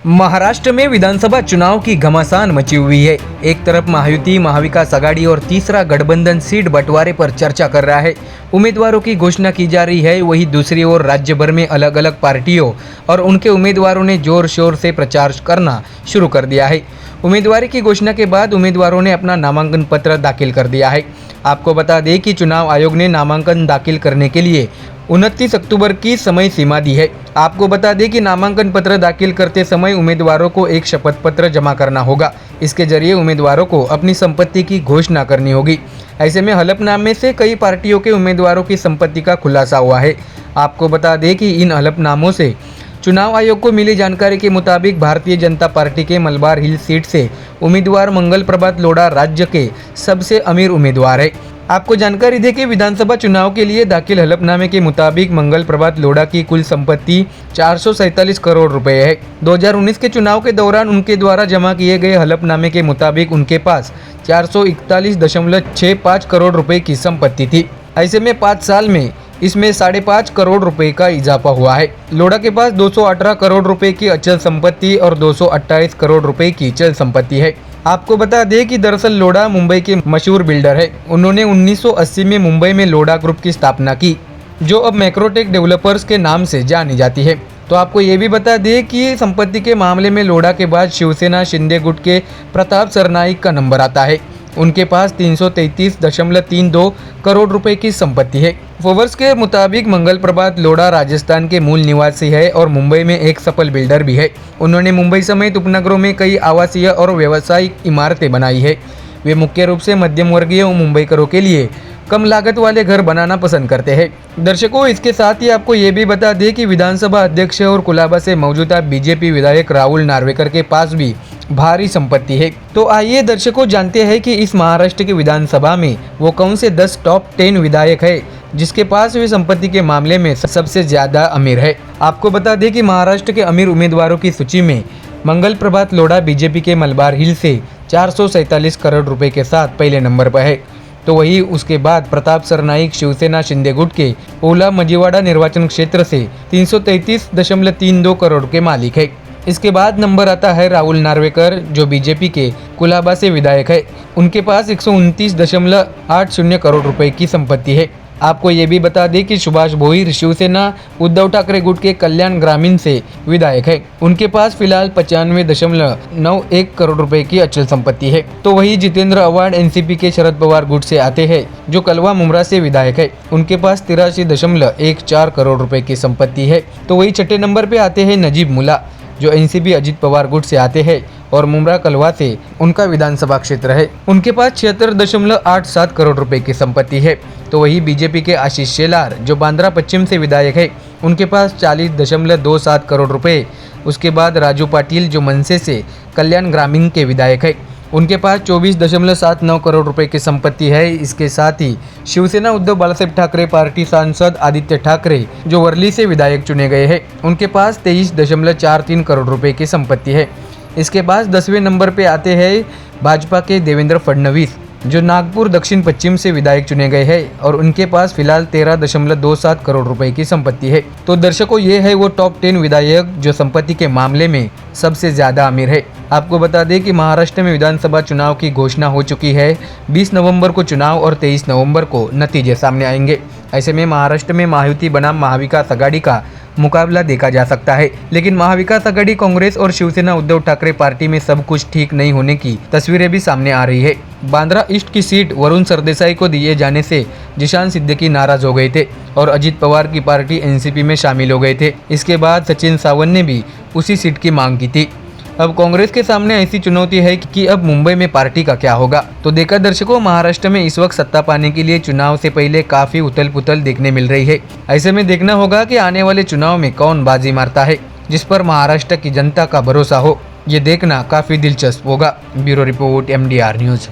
महाराष्ट्र में विधानसभा चुनाव की घमासान मची हुई है। एक तरफ महायुति, महाविकास आघाड़ी और तीसरा गठबंधन सीट बंटवारे पर चर्चा कर रहा है। उम्मीदवारों की घोषणा की जा रही है। वहीं दूसरी ओर राज्य भर में अलग अलग पार्टियों और उनके उम्मीदवारों ने जोर शोर से प्रचार करना शुरू कर दिया है। उम्मीदवारी की घोषणा के बाद उम्मीदवारों ने अपना नामांकन पत्र दाखिल कर दिया है। आपको बता दें कि चुनाव आयोग ने नामांकन दाखिल करने के लिए 29 अक्टूबर की समय सीमा दी है। आपको बता दें कि नामांकन पत्र दाखिल करते समय उम्मीदवारों को एक शपथ पत्र जमा करना होगा। इसके जरिए उम्मीदवारों को अपनी संपत्ति की घोषणा करनी होगी। ऐसे में हलफनामे से कई पार्टियों के उम्मीदवारों की संपत्ति का खुलासा हुआ है। आपको बता दें कि इन हलफनामों से चुनाव आयोग को मिली जानकारी के मुताबिक भारतीय जनता पार्टी के मलबार हिल सीट से उम्मीदवार मंगल प्रभात लोढ़ा राज्य के सबसे अमीर उम्मीदवार है। आपको जानकारी दें कि विधानसभा चुनाव के लिए दाखिल हलफनामे के मुताबिक मंगल प्रभात लोढ़ा की कुल संपत्ति 447 करोड़ रुपए है। 2019 के चुनाव के दौरान उनके द्वारा जमा किए गए हलफनामे के मुताबिक उनके पास 441.65 करोड़ रुपए की संपत्ति थी। ऐसे में 5 साल में इसमें 5.5 करोड़ रुपए का इजाफा हुआ है। लोढ़ा के पास 218 करोड़ रुपए की अचल संपत्ति और 228 करोड़ रुपए की चल संपत्ति है। आपको बता दें कि दरअसल लोढ़ा मुंबई के मशहूर बिल्डर है। उन्होंने 1980 में मुंबई में लोढ़ा ग्रुप की स्थापना की, जो अब मैक्रोटेक डेवलपर्स के नाम से जानी जाती है। तो आपको ये भी बता दें कि संपत्ति के मामले में लोढ़ा के बाद शिवसेना शिंदे गुट के प्रताप सरनाईक का नंबर आता है। उनके पास 333.32 करोड़ रुपए की संपत्ति है। फोर्ब्स के मुताबिक मंगल प्रभात लोढ़ा राजस्थान के मूल निवासी है और मुंबई में एक सफल बिल्डर भी है। उन्होंने मुंबई समेत उपनगरों में कई आवासीय और व्यावसायिक इमारतें बनाई है। वे मुख्य रूप से मध्यम वर्गीय मुंबईकरों के लिए कम लागत वाले घर बनाना पसंद करते हैं। दर्शकों, इसके साथ ही आपको ये भी बता दें कि विधानसभा अध्यक्ष और कुलाबा से मौजूदा बीजेपी विधायक राहुल नार्वेकर के पास भी भारी संपत्ति है। तो आइए दर्शकों जानते हैं कि इस महाराष्ट्र की विधानसभा में वो कौन से 10 टॉप 10 विधायक है जिसके पास वे संपत्ति के मामले में सबसे ज्यादा अमीर है। आपको बता दें कि महाराष्ट्र के अमीर उम्मीदवारों की सूची में मंगल प्रभात लोढ़ा बीजेपी के मलबार हिल से 447 करोड़ रुपए के साथ पहले नंबर पर है। तो वही उसके बाद प्रताप सरनाईक शिवसेना शिंदे गुट के ओला मजीवाड़ा निर्वाचन क्षेत्र से 333.32 करोड़ के मालिक है। इसके बाद नंबर आता है राहुल नार्वेकर, जो बीजेपी के कुलाबा से विधायक है। उनके पास 129.80 करोड़ रुपए की संपत्ति है। आपको ये भी बता दें कि सुभाष भोईर शिवसेना उद्धव ठाकरे गुट के कल्याण ग्रामीण से विधायक है। उनके पास फिलहाल 95.91 करोड़ रुपए की अचल संपत्ति है। तो वही जितेंद्र अवार्ड एनसीपी के शरद पवार गुट से आते हैं, जो कलवा मुमरा से विधायक है। उनके पास 83.14 करोड़ रुपए की संपत्ति है। तो वही छठे नंबर पे आते हैं नजीब मुल्ला, जो एनसीपी अजित पवार गुट से आते हैं और मुमरा कलवा से उनका विधानसभा क्षेत्र है। उनके पास 76.87 करोड़ रुपए की संपत्ति है। तो वही बीजेपी के आशीष शेलार, जो बांद्रा पश्चिम से विधायक है, उनके पास 40.27 करोड़ रुपए। उसके बाद राजू पाटिल, जो मनसे से कल्याण ग्रामीण के विधायक है, उनके पास 24.79 करोड़ रुपए की संपत्ति है। इसके साथ ही शिवसेना उद्धव बालासाहेब ठाकरे पार्टी सांसद आदित्य ठाकरे, जो वर्ली से विधायक चुने गए हैं, उनके पास 23.43 करोड़ रुपए की संपत्ति है। इसके बाद 10वें नंबर पे आते हैं भाजपा के देवेंद्र फडणवीस, जो नागपुर दक्षिण पश्चिम से विधायक चुने गए हैं और उनके पास फिलहाल 13.27 करोड़ रुपए की संपत्ति है। तो दर्शकों, ये है वो टॉप 10 विधायक जो संपत्ति के मामले में सबसे ज्यादा अमीर है। आपको बता दें कि महाराष्ट्र में विधानसभा चुनाव की घोषणा हो चुकी है। 20 नवंबर को चुनाव और 23 नवंबर को नतीजे सामने आएंगे। ऐसे में महाराष्ट्र में महायुति बनाम महाविकास आघाड़ी का मुकाबला देखा जा सकता है। लेकिन महाविकास आघाड़ी, कांग्रेस और शिवसेना उद्धव ठाकरे पार्टी में सब कुछ ठीक नहीं होने की तस्वीरें भी सामने आ रही है। बांद्रा ईस्ट की सीट वरुण सरदेसाई को दिए जाने से जिशान सिद्दीकी नाराज हो गए थे और अजित पवार की पार्टी एनसीपी में शामिल हो गए थे। इसके बाद सचिन सावंत ने भी उसी सीट की मांग की थी। अब कांग्रेस के सामने ऐसी चुनौती है कि अब मुंबई में पार्टी का क्या होगा। तो देखा दर्शकों, महाराष्ट्र में इस वक्त सत्ता पाने के लिए चुनाव से पहले काफी उथल पुथल देखने मिल रही है। ऐसे में देखना होगा कि आने वाले चुनाव में कौन बाजी मारता है, जिस पर महाराष्ट्र की जनता का भरोसा हो। ये देखना काफी दिलचस्प होगा। Bureau report, MDR news.